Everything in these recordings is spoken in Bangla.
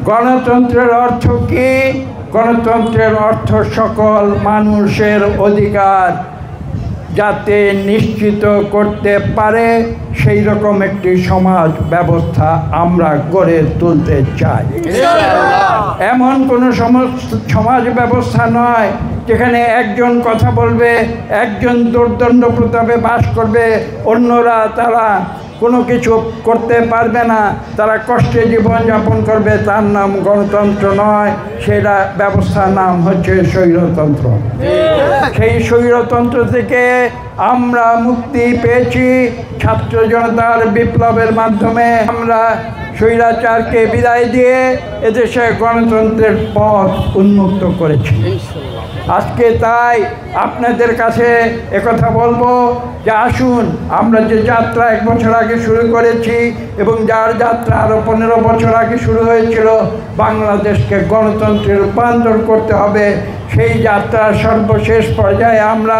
গণতন্ত্রের অর্থ কি? গণতন্ত্রের অর্থ সকল মানুষের অধিকার যাতে নিশ্চিত করতে পারে সেই রকম একটি সমাজ ব্যবস্থা আমরা গড়ে তুলতে চাই। এমন কোনো সমাজ ব্যবস্থা নয় যেখানে একজন কথা বলবে, একজন দুর্দণ্ড প্রতাপে বাস করবে, অন্যরা তারা কোনো কিছু করতে পারবে না, তারা কষ্টে জীবনযাপন করবে। তার নাম গণতন্ত্র নয়, সেটা ব্যবস্থার নাম হচ্ছে স্বৈরতন্ত্র। সেই স্বৈরতন্ত্র থেকে আমরা মুক্তি পেয়েছি ছাত্র জনতার বিপ্লবের মাধ্যমে। আমরা স্বৈরাচারকে বিদায় দিয়ে এদেশে গণতন্ত্রের পথ উন্মুক্ত করেছি। আজকে তাই আপনাদের কাছে একথা বলবো যে আসুন, আমরা যে যাত্রা 1 বছর আগে শুরু করেছি এবং যার যাত্রা আরও 15 বছর আগে শুরু হয়েছিল, বাংলাদেশকে গণতন্ত্রে রূপান্তর করতে হবে। সেই যাত্রার সর্বশেষ পর্যায়ে আমরা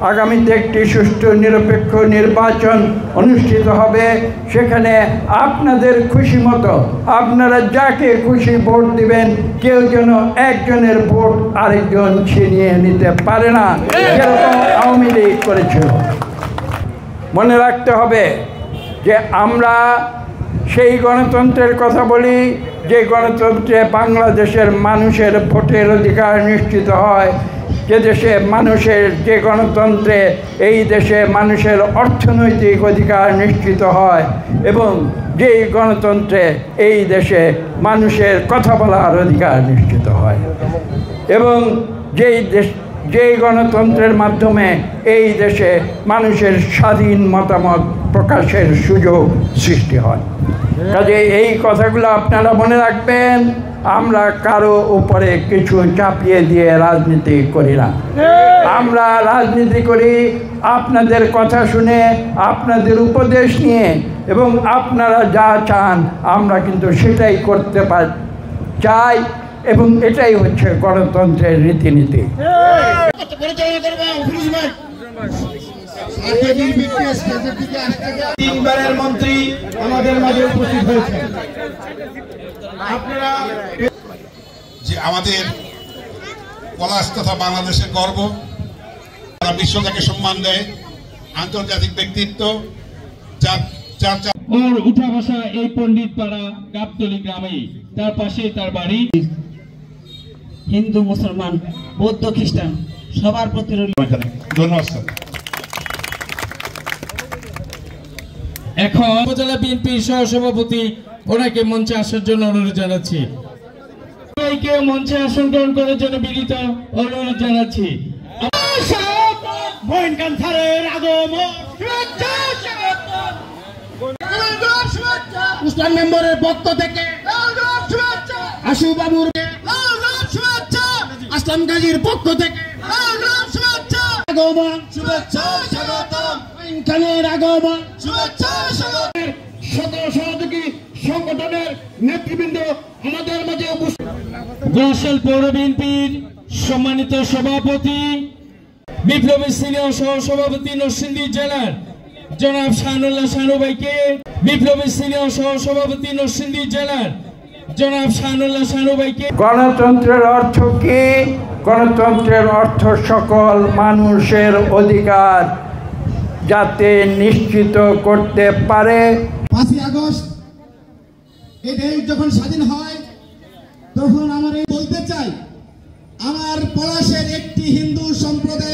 আগামীতে একটি সুষ্ঠু নিরপেক্ষ নির্বাচন অনুষ্ঠিত হবে। সেখানে আপনাদের খুশি মতো আপনারা যাকে খুশি ভোট দিবেন, কেউ যেন একজনের ভোট আরেকজন ছিনিয়ে নিতে পারে না, যেরকম আওয়ামী লীগ করেছিল। মনে রাখতে হবে যে আমরা সেই গণতন্ত্রের কথা বলি যে গণতন্ত্রে বাংলাদেশের মানুষের ভোটের অধিকার নিশ্চিত হয়, যে দেশে মানুষের, যে গণতন্ত্রে এই দেশে মানুষের অর্থনৈতিক অধিকার নিশ্চিত হয় এবং যেই গণতন্ত্রে এই দেশে মানুষের কথা বলার অধিকার নিশ্চিত হয় এবং যেই গণতন্ত্রের মাধ্যমে এই দেশে মানুষের স্বাধীন মতামত প্রকাশের সুযোগ সৃষ্টি হয়। কাজে এই কথাগুলো আপনারা মনে রাখবেন। আমরা কারো উপরে কিছু চাপিয়ে দিয়ে রাজনীতি করি না। আমরা রাজনীতি করি আপনাদের কথা শুনে, আপনাদের উপদেশ নিয়ে, এবং আপনারা যা চান আমরা কিন্তু সেটাই করতে চাই, এবং এটাই হচ্ছে গণতন্ত্রের রীতিনীতি। তিনবারের মন্ত্রী আমাদের মাঝে উপস্থিত হয়েছে। আপনারা যে আমাদের পলাশ তথা বাংলাদেশের গর্ব, তারা বিশ্ব তাকে সম্মান দেয়, আন্তর্জাতিক ব্যক্তিত্ব। ওর উঠা বসা এই পণ্ডিত পাড়া গাবতলী গ্রামে, তার পাশে তার বাড়ি। হিন্দু, মুসলমান, বৌদ্ধ, খ্রিস্টান সবার প্রতি ধন্যবাদ। এখন উপজেলা বিএনপির সহসভাপতি ওনাকে মঞ্চে আসার জন্য অনুরোধ জানাচ্ছি। সবাইকে মঞ্চে আসন গ্রহণ করার জন্য বিনীত অনুরোধ জানাচ্ছি। মেম্বারের পক্ষ থেকে আশু বাবুর, আসলাম গাজীর পক্ষ থেকে আগমন, শুভেচ্ছা স্বাগতম, খানের আগমন, শুভেচ্ছা স্বাগতম। শত সহযোগী সংগঠনের নেতৃবৃন্দ আমাদের মাঝে উপস্থিত। বরিশাল পৌর বিএনপির সম্মানিত সভাপতি, বিপ্লবী সিনিয়র সহসভাপতি নরসিংদী জেলার জনাব শাহনুল্লাহ শানু ভাইকে, বিপ্লবী সিনিয়র সহসভাপতি নরসিংদী জেলার জনাব শাহনুল্লাহ শানু ভাইকে। গণতন্ত্রের অর্থ কি? গণতন্ত্রের অর্থ সকল মানুষের অধিকার যাতে নিশ্চিত করতে পারে। 5ই আগস্ট এই দেশ যখন স্বাধীন হয়, তখন আমার বলতে চাই, আমার পলাশের একটি হিন্দু সম্প্রদায়